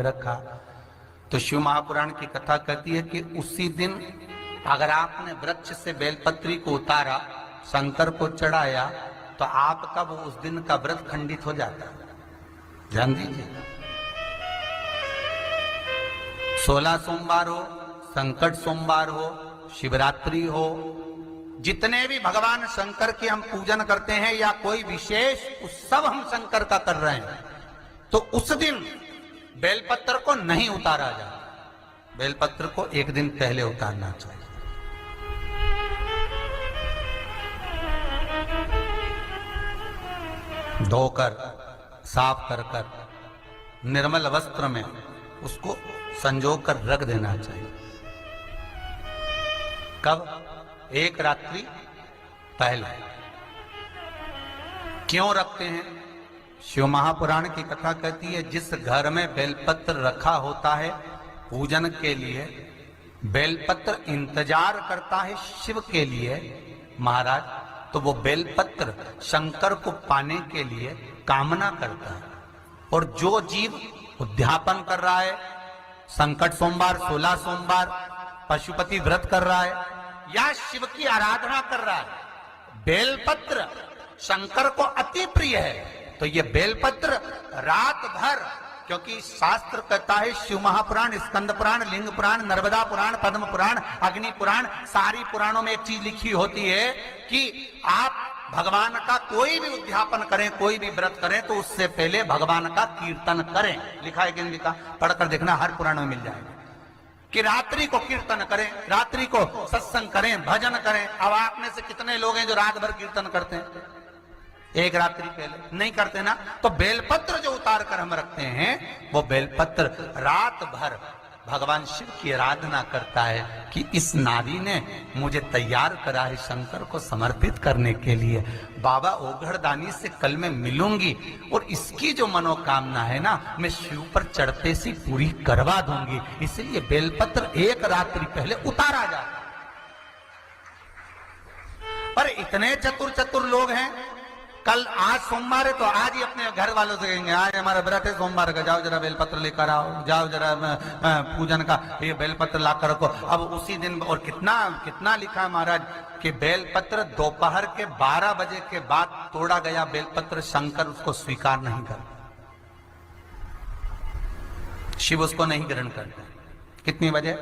रखा। तो शिव महापुराण की कथा कहती है कि उसी दिन अगर आपने वृक्ष से बेलपत्री को उतारा, शंकर को चढ़ाया, तो आपका वो उस दिन का व्रत खंडित हो जाता है। ध्यान दीजिए, 16 सोमवार हो, संकट सोमवार हो, शिवरात्रि हो, जितने भी भगवान शंकर के हम पूजन करते हैं या कोई विशेष उत्सव हम शंकर का कर रहे हैं, तो उस दिन बेलपत्र को नहीं उतारा जाता। बेलपत्र को एक दिन पहले उतारना चाहिए। धोकर, साफ कर कर, निर्मल वस्त्र में उसको संजोकर रख देना चाहिए। कब? एक रात्रि पहले। क्यों रखते हैं? शिव महापुराण की कथा कहती है जिस घर में बेलपत्र रखा होता है पूजन के लिए, बेलपत्र इंतजार करता है शिव के लिए महाराज, तो वो बेलपत्र शंकर को पाने के लिए कामना करता है। और जो जीव उद्यापन कर रहा है, संकट सोमवार, 16 सोमवार, पशुपति व्रत कर रहा है या शिव की आराधना कर रहा है, बेलपत्र शंकर को अति प्रिय है। तो ये बेलपत्र रात भर, क्योंकि शास्त्र कहता है, शिव महापुराण, स्कंद पुराण, लिंग पुराण, नर्मदा पुराण, पद्म पुराण, अग्नि पुराण, सारी पुराणों में एक चीज लिखी होती है कि आप भगवान का कोई भी उद्यापन करें, कोई भी व्रत करें, तो उससे पहले भगवान का कीर्तन करें। लिखा है कि लिखा, पढ़कर देखना, हर पुराण में मिल जाएगा कि रात्रि को कीर्तन करें, रात्रि को सत्संग करें, भजन करें। अब आप में से कितने लोग हैं जो रात भर कीर्तन करते हैं? एक रात्रि पहले नहीं करते ना। तो बेलपत्र जो उतार कर हम रखते हैं, वो बेलपत्र रात भर भगवान शिव की आराधना करता है कि इस नारी ने मुझे तैयार करा है शंकर को समर्पित करने के लिए। बाबा ओघड़दानी से कल मैं मिलूंगी और इसकी जो मनोकामना है ना, मैं शिव पर चढ़ते से पूरी करवा दूंगी। इसलिए बेलपत्र एक रात्रि पहले उतारा जाता। पर इतने चतुर लोग हैं, कल आज सोमवार है तो आज ही अपने घर वालों से कहेंगे आज हमारा व्रत है सोमवार का, जाओ जरा बेलपत्र लेकर आओ, जाओ जरा पूजन का ये बेलपत्र लाकर रखो। अब उसी दिन, और कितना लिखा है महाराज कि बेलपत्र दोपहर के 12 बजे के बाद तोड़ा गया बेलपत्र शंकर उसको स्वीकार नहीं करता, शिव उसको नहीं ग्रहण करता। कितनी बजे?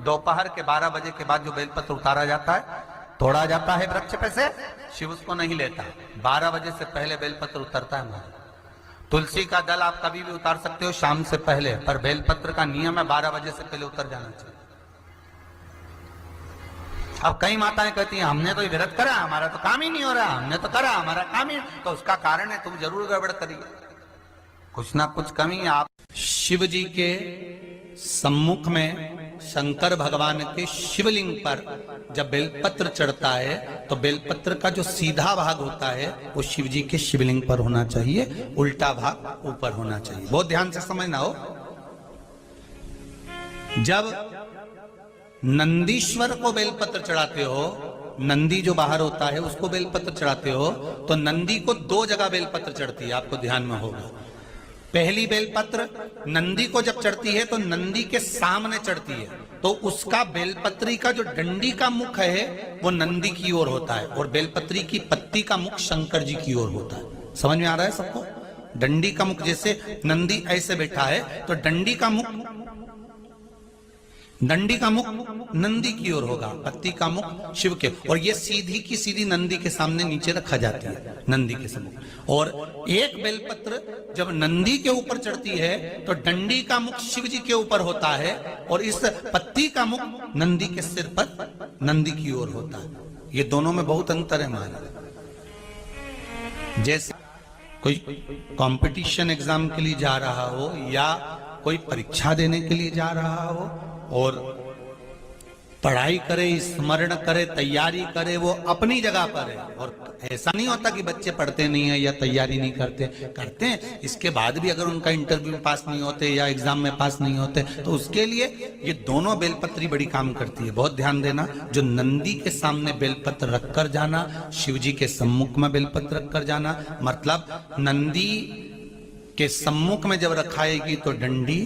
दोपहर के 12 बजे के बाद जो बेलपत्र उतारा जाता है, तोड़ा जाता है वृक्ष पे से, शिव उसको नहीं लेता। 12 बजे से पहले बेलपत्र उतरता है महाराज। तुलसी का दल आप कभी भी उतार सकते हो शाम से पहले, पर बेलपत्र का नियम है 12 बजे से पहले उतर जाना चाहिए। अब कई माताएं कहती हैं हमने तो व्रत करा, हमारा तो काम ही नहीं हो रहा, हमने तो करा, हमारा काम ही, तो उसका कारण है तुम जरूर गड़बड़ करिए, कुछ ना कुछ कमी। आप शिव जी के सम्मुख में शंकर भगवान के शिवलिंग पर जब बेलपत्र चढ़ता है, तो बेलपत्र का जो सीधा भाग होता है वो शिव जी के शिवलिंग पर होना चाहिए, उल्टा भाग ऊपर होना चाहिए। बहुत ध्यान से समझना हो। जब नंदीश्वर को बेलपत्र चढ़ाते हो, नंदी जो बाहर होता है उसको बेलपत्र चढ़ाते हो, तो नंदी को 2 जगह बेलपत्र चढ़ती है, आपको ध्यान में होगा। पहली बेलपत्र नंदी को जब चढ़ती है तो नंदी के सामने चढ़ती है, तो उसका बेलपत्री का जो डंडी का मुख है वो नंदी की ओर होता है, और बेलपत्री की पत्ती का मुख शंकर जी की ओर होता है। समझ में आ रहा है सबको? डंडी का मुख, जैसे नंदी ऐसे बैठा है तो डंडी का मुख नंदी की ओर होगा, पत्ती का मुख शिव के, और ये सीधी की सीधी नंदी के सामने नीचे रखा जाती है, नंदी के सम्मुख। और एक बेलपत्र जब नंदी के ऊपर चढ़ती है तो डंडी का मुख शिव जी के ऊपर होता है, और इस पत्ती का मुख नंदी के सिर पर नंदी की ओर होता है। ये दोनों में बहुत अंतर है महाराज। जैसे कोई कंपटीशन एग्जाम के लिए जा रहा हो या कोई परीक्षा देने के लिए जा रहा हो और पढ़ाई करे, स्मरण करे, तैयारी करे, वो अपनी जगह पर है। और ऐसा नहीं होता कि बच्चे पढ़ते नहीं है या तैयारी नहीं करते हैं। इसके बाद भी अगर उनका इंटरव्यू में पास नहीं होते या एग्जाम में पास नहीं होते, तो उसके लिए ये दोनों बेलपत्री बड़ी काम करती है। बहुत ध्यान देना, जो नंदी के सामने बेलपत्र रखकर जाना, शिव जी के सम्मुख में बेलपत्र रखकर जाना, मतलब नंदी के सम्मुख में जब रखाएगी तो डंडी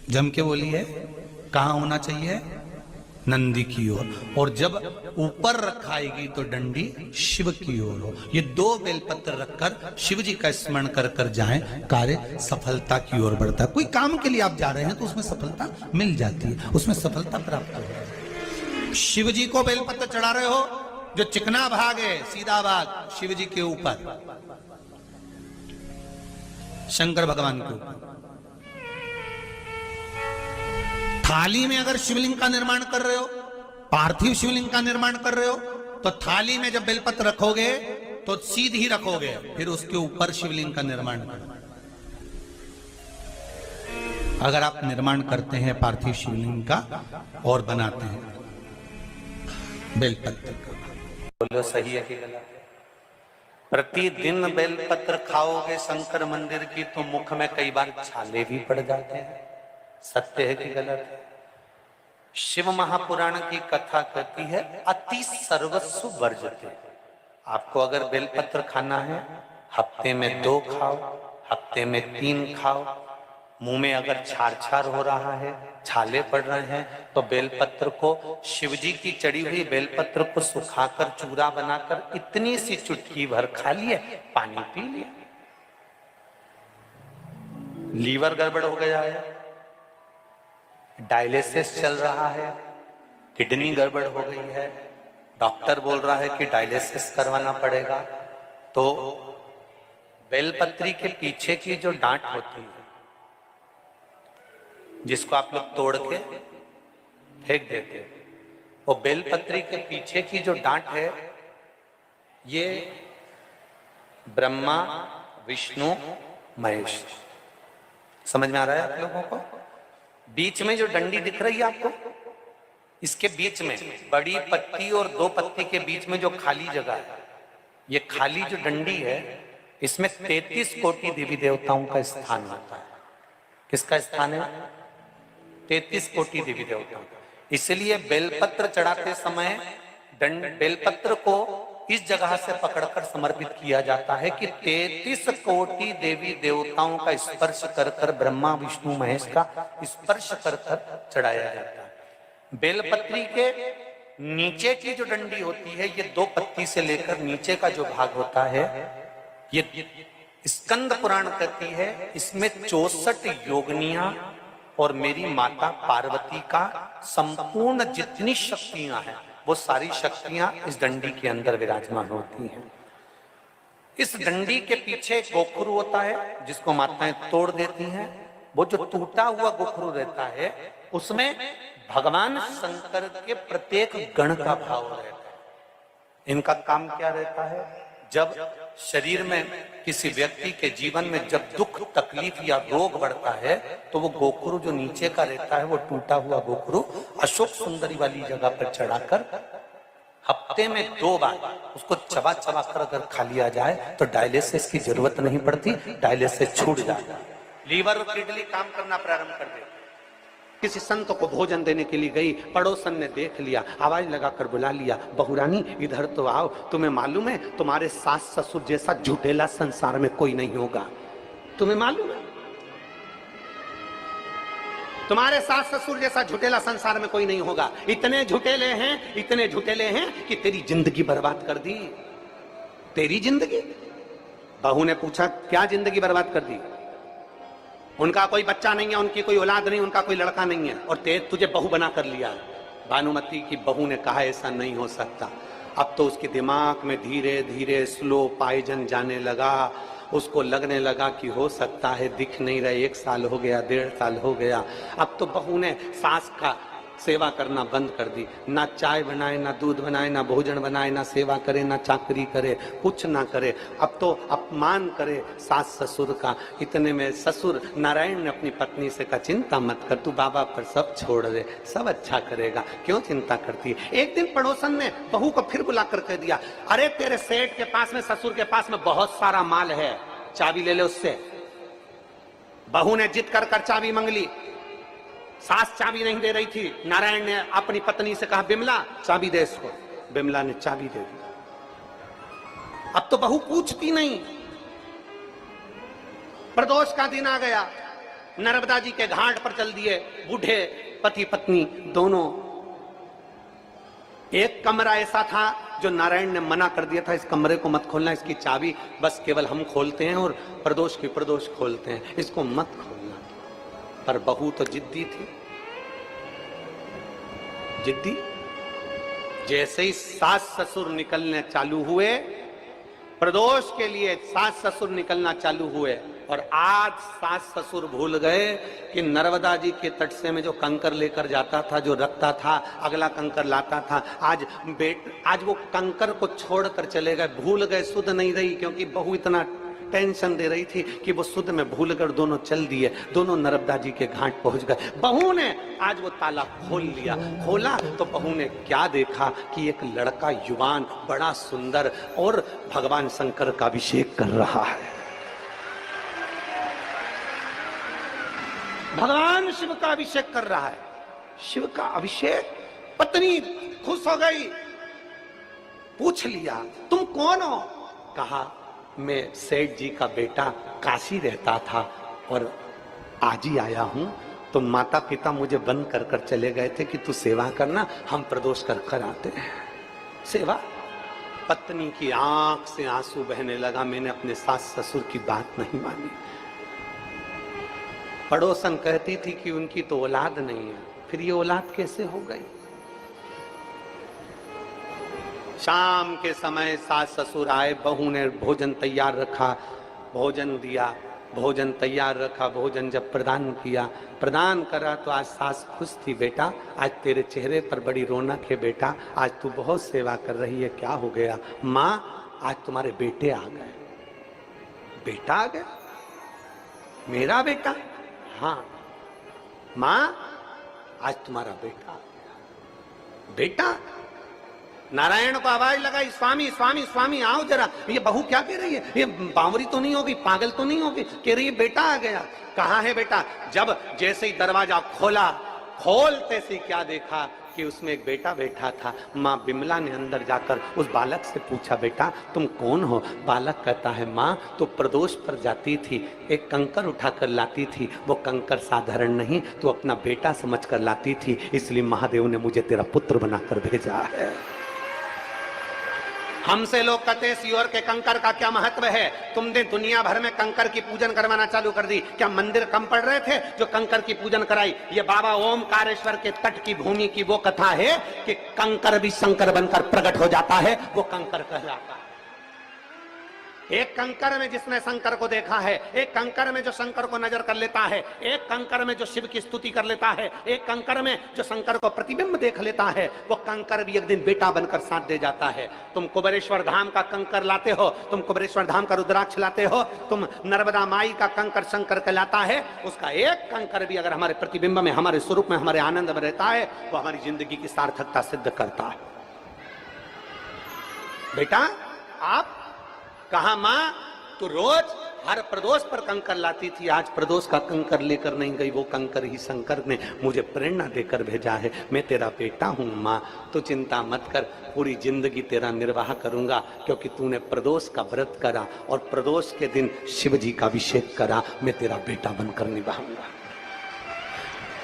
जम के बोली है, कहाँ होना चाहिए? नंदी की ओर। और जब ऊपर रखाएगी तो डंडी शिव की ओर हो। ये दो बेलपत्र रखकर शिव जी का स्मरण कर कर जाएं, कार्य सफलता की ओर बढ़ता है। कोई काम के लिए आप जा रहे हैं तो उसमें सफलता मिल जाती है, उसमें सफलता प्राप्त हो। शिव जी को बेलपत्र चढ़ा रहे हो, जो चिकना भाग है सीधा भाग शिव जी के ऊपर, शंकर भगवान के ऊपर। थाली में अगर शिवलिंग का निर्माण कर रहे हो, पार्थिव शिवलिंग का निर्माण कर रहे हो, तो थाली में जब बेलपत्र रखोगे तो सीधी रखोगे, फिर उसके ऊपर शिवलिंग का निर्माण करो। अगर आप निर्माण करते हैं पार्थिव शिवलिंग का और बनाते हैं बेलपत्र का, बोलो सही है कि गलत है? प्रतिदिन बेलपत्र खाओगे शंकर मंदिर की तो मुख में कई बार छाले भी पड़ जाते हैं। सत्य है कि गलत है? शिव महापुराण की कथा कहती है अति सर्वस्व वर्जते। आपको अगर बेलपत्र खाना है, हफ्ते में 2 खाओ, हफ्ते में 3 खाओ। मुंह में अगर छार छार हो रहा है, छाले पड़ रहे हैं, तो बेलपत्र को, शिवजी की चढ़ी हुई बेलपत्र को सुखाकर चूरा बनाकर इतनी सी चुटकी भर खा लिए, पानी पी लिया। लीवर गड़बड़ हो गया है, डायलिसिस चल रहा है, किडनी गड़बड़ हो गई है, डॉक्टर बोल रहा है कि डायलिसिस करवाना पड़ेगा, तो बेलपत्री के पीछे की जो डांट होती है, जिसको आप लोग तोड़ के फेंक देते हैं, वो बेलपत्री के पीछे की जो डांट है, ये ब्रह्मा विष्णु महेश। समझ में आ रहा है आप लोगों को? बीच में जो डंडी दिख रही है आपको, इसके बीच में बड़ी पत्ती और 2 पत्ती के बीच में जो खाली जगह है, ये खाली जो डंडी है, इसमें 33 कोटि देवी देवताओं का स्थान होता है। किसका स्थान है? 33 कोटि देवी देवताओं का। इसलिए बेलपत्र चढ़ाते समय बेलपत्र को इस जगह से पकड़कर समर्पित किया जाता है कि 33 कोटि देवी देवताओं का स्पर्श कर कर, ब्रह्मा विष्णु महेश का स्पर्श कर कर चढ़ाया जाता है। बेलपत्री के नीचे की जो डंडी होती है, ये 2 पत्ती से लेकर नीचे का जो भाग होता है, ये स्कंद पुराण कहती है, इसमें 64 योगनियां और मेरी माता पार्वती का संपूर्ण जितनी शक्तियां हैं, वो सारी शक्तियां इस डंडी के अंदर विराजमान होती हैं। इस डंडी के पीछे गोखरू होता है, जिसको माताएं तोड़ देती हैं। वो जो टूटा हुआ गोखरू रहता है, उसमें भगवान शंकर के प्रत्येक गण का भाव रहता है। इनका काम क्या रहता है? जब शरीर में किसी व्यक्ति के जीवन में जब दुख तकलीफ या रोग बढ़ता है, तो वो गोखरू जो नीचे का रहता है, वो टूटा हुआ गोखरू अशोक सुंदरी वाली जगह पर चढ़ाकर हफ्ते में 2 बार उसको चबा चबा कर अगर खा लिया जाए तो डायलिसिस की जरूरत नहीं पड़ती, डायलिसिस छूट जाता है। लीवर और किडनी काम करना प्रारंभ कर देती। किसी संत को भोजन देने के लिए गई, पड़ोसन ने देख लिया, आवाज लगाकर बुला लिया, बहुरानी इधर तो आओ, तुम्हें मालूम है तुम्हारे सास ससुर जैसा झूठेला संसार में कोई नहीं होगा। तुम्हें मालूम है तुम्हारे सास ससुर जैसा झूठेला संसार में कोई नहीं होगा। इतने झूठेले हैं, इतने झूठेले हैं कि तेरी जिंदगी बर्बाद कर दी। तेरी जिंदगी? बहू ने पूछा, क्या जिंदगी बर्बाद कर दी? उनका कोई बच्चा नहीं है, उनकी कोई औलाद नहीं, उनका कोई लड़का नहीं है, और तुझे बहू बना कर लिया। भानुमती की बहू ने कहा, ऐसा नहीं हो सकता। अब तो उसके दिमाग में धीरे धीरे स्लो पॉइजन जाने लगा। उसको लगने लगा कि हो सकता है दिख नहीं रहे, 1 साल हो गया, 1.5 साल हो गया। अब तो बहू ने सास का सेवा करना बंद कर दी। ना चाय बनाए, ना दूध बनाए, ना भोजन बनाए, ना सेवा करे, ना चाकरी करे, कुछ ना करे। अब तो अपमान करे सास ससुर का। इतने में ससुर नारायण ने अपनी पत्नी से कहा, चिंता मत कर, तू बाबा पर सब छोड़ दे, सब अच्छा करेगा, क्यों चिंता करती है। एक दिन पड़ोसन ने बहू को फिर बुलाकर कह दिया, अरे तेरे सेठ के पास में, ससुर के पास में बहुत सारा माल है, चाबी ले ले उससे। बहू ने जिद कर चाबी मांग ली। सास चाबी नहीं दे रही थी। नारायण ने अपनी पत्नी से कहा, बिमला चाबी दे इसको। बिमला ने चाबी दे दी। अब तो बहू पूछती नहीं। प्रदोष का दिन आ गया, नर्मदा जी के घाट पर चल दिए बूढ़े पति पत्नी दोनों। एक कमरा ऐसा था जो नारायण ने मना कर दिया था, इस कमरे को मत खोलना, इसकी चाबी बस केवल हम खोलते हैं और प्रदोष की प्रदोष खोलते हैं, इसको मत खोलना। पर बहू तो जिद्दी थी, जिद्दी। जैसे ही सास ससुर निकलने चालू हुए, प्रदोष के लिए सास ससुर निकलना चालू हुए, और आज सास ससुर भूल गए कि नर्मदा जी के तट से में जो कंकर लेकर जाता था, जो रखता था, अगला कंकर लाता था, आज वो कंकर को छोड़कर चले गए, भूल गए। सुध नहीं रही, क्योंकि बहू इतना टेंशन दे रही थी कि वो सुध में भूल कर दोनों चल दिए, दोनों नर्मदा जी के घाट पहुंच गए। बहू ने आज वो ताला खोल लिया, खोला तो बहू ने क्या देखा कि एक लड़का युवान बड़ा सुंदर और भगवान शंकर का अभिषेक कर रहा है। भगवान शिव का अभिषेक कर रहा है, शिव का अभिषेक। पत्नी खुश हो गई, पूछ लिया तुम कौन हो? कहा मैं सेठ जी का बेटा, काशी रहता था और आज ही आया हूं। तो माता पिता मुझे बंद कर कर चले गए थे कि तू सेवा करना, हम प्रदोष कर कर आते हैं सेवा। पत्नी की आंख से आंसू बहने लगा, मैंने अपने सास ससुर की बात नहीं मानी। पड़ोसन कहती थी कि उनकी तो औलाद नहीं है, फिर ये औलाद कैसे हो गई? शाम के समय सास ससुर आए, बहू ने भोजन तैयार रखा, भोजन दिया, भोजन तैयार रखा, भोजन जब प्रदान किया, प्रदान करा तो आज सास खुश थी, बेटा आज तेरे चेहरे पर बड़ी रौनक है, बेटा आज तू बहुत सेवा कर रही है, क्या हो गया? माँ आज तुम्हारे बेटे आ गए। बेटा आ गया? मेरा बेटा? हाँ माँ आज तुम्हारा बेटा आ गया। बेटा? नारायण को आवाज लगाई, स्वामी स्वामी स्वामी आओ जरा। ये बहू क्या कह रही है? ये बावरी तो नहीं होगी, पागल तो नहीं होगी? कह रही है बेटा आ गया। कहाँ है बेटा? जब जैसे ही दरवाजा खोला, खोलते से क्या देखा कि उसमें एक बेटा बैठा था। माँ बिमला ने अंदर जाकर उस बालक से पूछा, बेटा तुम कौन हो? बालक कहता है, माँ तो प्रदोष पर जाती थी, एक कंकर उठाकर लाती थी, वो कंकर साधारण नहीं, तो अपना बेटा समझकर लाती थी, इसलिए महादेव ने मुझे तेरा पुत्र बनाकर भेजा है। हमसे लोग कहते हैं सियोर के कंकर का क्या महत्व है? तुमने दुनिया भर में कंकर की पूजन करवाना चालू कर दी। क्या मंदिर कम पड़ रहे थे जो कंकर की पूजन कराई? ये बाबा ओमकारेश्वर के तट की भूमि की वो कथा है कि कंकर भी शंकर बनकर प्रकट हो जाता है, वो कंकर कहलाता है। एक कंकर में जिसने शंकर को देखा है, एक कंकर में जो शंकर को नजर कर लेता है, एक कंकर में जो शिव की स्तुति कर लेता है, एक कंकर में जो शंकर को प्रतिबिंब देख लेता है, वो कंकर भी एक दिन बेटा बनकर साथ दे जाता है। तुम कुबेरेश्वर धाम का कंकर लाते हो, तुम कुबेरेश्वर धाम का रुद्राक्ष लाते हो, तुम नर्मदा माई का कंकर शंकर कहलाता है। उसका एक कंकर भी अगर हमारे प्रतिबिंब में, हमारे स्वरूप में, हमारे आनंद में रहता है, वो हमारी जिंदगी की सार्थकता सिद्ध करता है। बेटा आप कहा? माँ तो रोज हर प्रदोष पर कंकर लाती थी, आज प्रदोष का कंकर लेकर नहीं गई, वो कंकर ही शंकर ने मुझे प्रेरणा देकर भेजा है। मैं तेरा बेटा हूँ माँ, तो चिंता मत कर, पूरी जिंदगी तेरा निर्वाह करूंगा, क्योंकि तूने प्रदोष का व्रत करा और प्रदोष के दिन शिव जी का अभिषेक करा, मैं तेरा बेटा बनकर निभाऊंगा।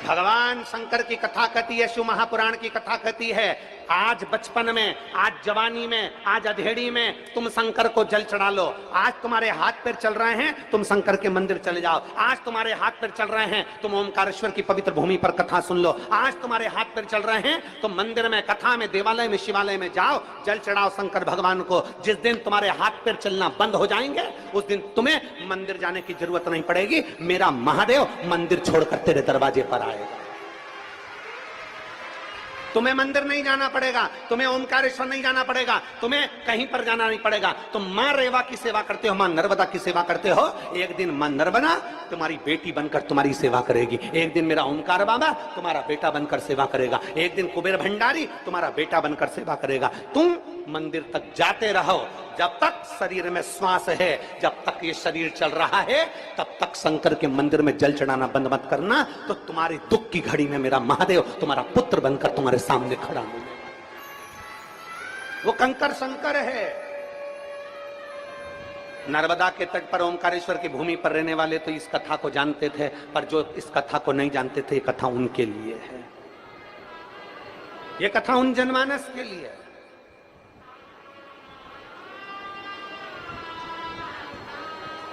भगवान शंकर की कथा कहती है, शिव महापुराण की कथा कहती है, आज बचपन में, आज जवानी में, आज अधेड़ी में तुम शंकर को जल चढ़ा लो। आज तुम्हारे हाथ पैर चल रहे हैं, तुम शंकर के मंदिर चले जाओ। आज तुम्हारे हाथ पैर चल रहे हैं, तुम ओमकारेश्वर की पवित्र भूमि पर कथा सुन लो। आज तुम्हारे हाथ पैर चल रहे हैं, तुम मंदिर में, कथा में, देवालय में, शिवालय में जाओ, जल चढ़ाओ शंकर भगवान को। जिस दिन तुम्हारे हाथ पैर चलना बंद हो जाएंगे, उस दिन तुम्हें मंदिर जाने की जरूरत नहीं पड़ेगी। मेरा महादेव मंदिर छोड़कर तेरे दरवाजे पर आएगा। तुम्हें मंदिर नहीं जाना पड़ेगा, तुम्हें ओमकारेश्वर नहीं जाना पड़ेगा, तुम्हें कहीं पर जाना नहीं पड़ेगा। तुम माँ रेवा की सेवा करते हो, माँ नर्मदा की सेवा करते हो, एक दिन माँ नर्मदा तुम्हारी बेटी बनकर तुम्हारी सेवा करेगी। एक दिन मेरा ओमकार बाबा तुम्हारा बेटा बनकर सेवा करेगा। एक दिन कुबेर भंडारी तुम्हारा बेटा बनकर सेवा करेगा। तुम मंदिर तक जाते रहो, जब तक शरीर में श्वास है, जब तक ये शरीर चल रहा है, तब तक शंकर के मंदिर में जल चढ़ाना बंद मत करना। तो तुम्हारी दुख की घड़ी में मेरा महादेव तुम्हारा पुत्र बनकर तुम्हारे सामने खड़ा होगा। वो कंकर शंकर है। नर्मदा के तट पर ओमकारेश्वर की भूमि पर रहने वाले तो इस कथा को जानते थे, पर जो इस कथा को नहीं जानते थे, ये कथा उनके लिए है, ये कथा उन जनमानस के लिए है।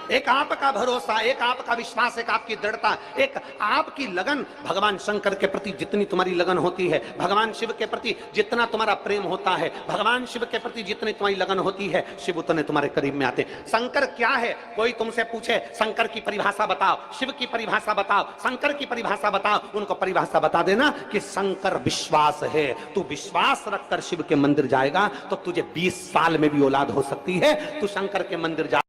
एक आपका भरोसा, एक आपका विश्वास, एक आपकी दृढ़ता, एक आपकी लगन भगवान शंकर के प्रति जितनी तुम्हारी लगन होती है, भगवान शिव के प्रति जितना तुम्हारा प्रेम होता है, भगवान शिव के प्रति जितनी तुम्हारी लगन होती है, शिव उतने तुम्हारे करीब में आते हैं। शंकर क्या है? कोई तुमसे पूछे शंकर की परिभाषा बताओ, शिव की परिभाषा बताओ, शंकर की परिभाषा बताओ, उनको परिभाषा बता देना कि शंकर विश्वास है। तू विश्वास रखकर शिव के मंदिर जाएगा तो तुझे 20 साल में भी औलाद हो सकती है। तू शंकर के मंदिर जा